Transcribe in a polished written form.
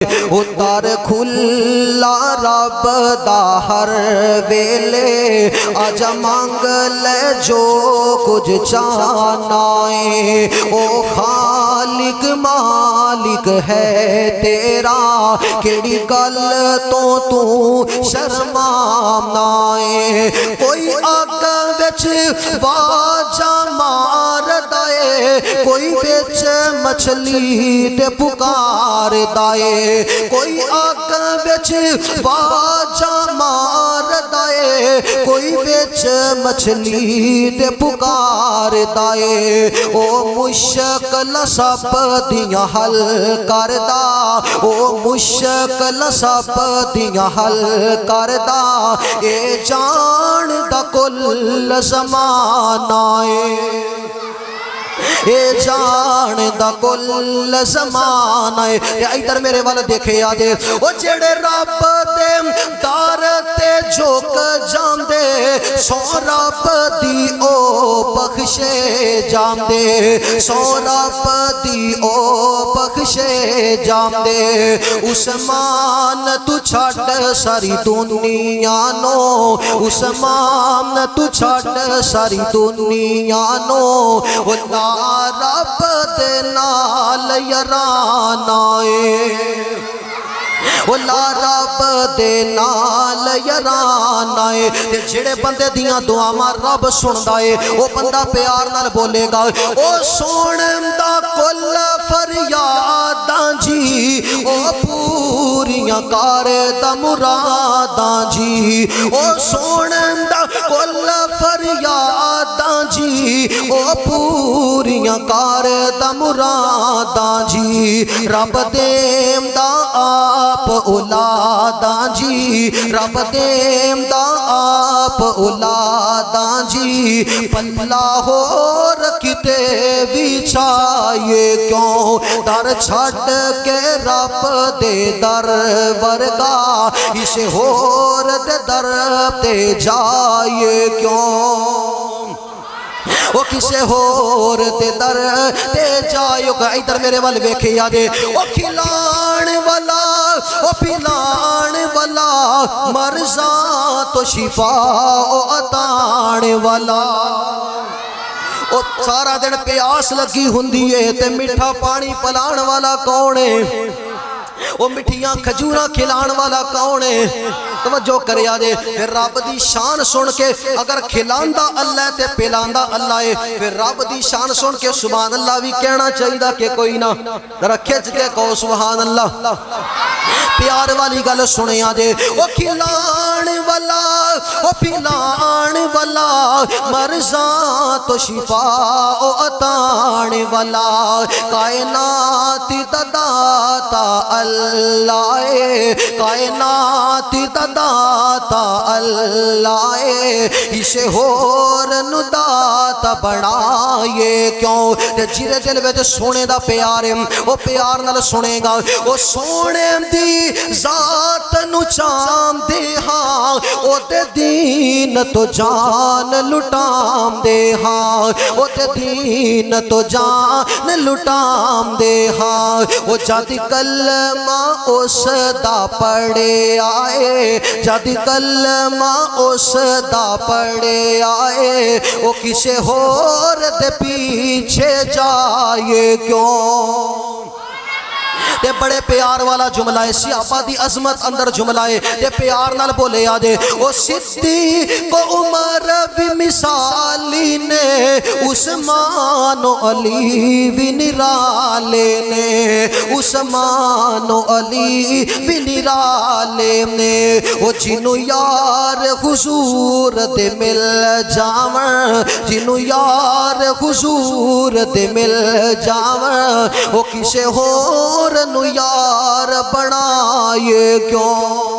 اتر کھلا رب دا ہر ویلے آج مانگ لے جو کچھ چاہنا ہے او خالق مالک ہے تیرا کیڑی گل تو شرمانا ہے کوئی اگ وچ واجا مار دائے کوئی وچ مچھلی تے پکار دائے کوئی اگ وچ واجا مار دائے کوئی وچ مچھلی تے پکار دائے او مشکل سب دیاں حل کردا او مشکل سب دیاں حل کردا اے جان دا کل زمانہ اے جان دا کل زمانہ ہے ادھر میرے والے دیکھے آجے او جڑے رب دے دار تے جھوک جاندے سو رب دی او بخشے جاندے سو رب دی او بخشے جاندے عثمان تو چھٹ ساری دنیا نو عثمان تو چھٹ ساری دنیا نو رب دے نال یارانا اے لا رب دے نال یارانا اے جڑے بندے دیاں دعاواں رب سندا اے او بندہ پیار نال بولے گا او سندا کل فریاداں جی او پوریاں کردا مراداں جی او سندا کل فریاداں جی او پوریاں کردا مراداں جی رب دیندا آپ اولاداں جی رب دیندا آپ اولاداں جی پلہ ہور کتے بھی چاہیے کیوں در چھٹ کے رب دے در ورگا اسے ہور دے در تے جائیے کیوں وہ کسے ہور تے در تے جائیو گا ادھر میرے والے ویکھے یادے وہ کھلان والا وہ پلان والا مرزاں تو شفا عطان والا وہ سارا دن پیاس لگی ہوندی ہے تے میٹھا پانی پلان والا کون ہے وہ مٹھیاں کھجوراں کھلان والا کون ہے توجہ کرے آجے پھر رب دی شان سن کے اگر کھلاندا اللہ تے پلاندا اللہ ہے پھر رب دی شان سن کے سبحان اللہ بھی کہنا چاہیے کہ کوئی نہ ذرا کھچ کے کہو سبحان اللہ پیار والی گل سنے آجے وہ کھلان والا وہ پلان والا مرزاں تو شفا عطان والا کائنات داتا اللہ کائنات داتا اللہ اسے ہور نو داتا بڑھائے کیوں جیرے دل وچ سونے دا پیار وہ پیار نال سنے گا وہ سونے دی ذات نو چام دے ہاں او تے دین تو جان لٹام دے ہاں او تے دین تو جان لٹام دے ہاں وہ جاتی کلمہ اس دا پڑے آئے جاتی کلمہ اس دا پڑے آئے وہ کسے ہور دے پیچھے جائے کیوں تے بڑے پیار والا جملہ ہے صحابہ دی عظمت اندر جملہ ہے تے پیار نال بولے آجے او صدیق و عمر بھی مثالی نے عثمان و علی بھی نرالے نے عثمان و علی بھی نرالے نے وہ جنو یار حضور دے مل جاون جنو یار حضور دے مل جاون وہ کسے ہور نو یار بنائے کیوں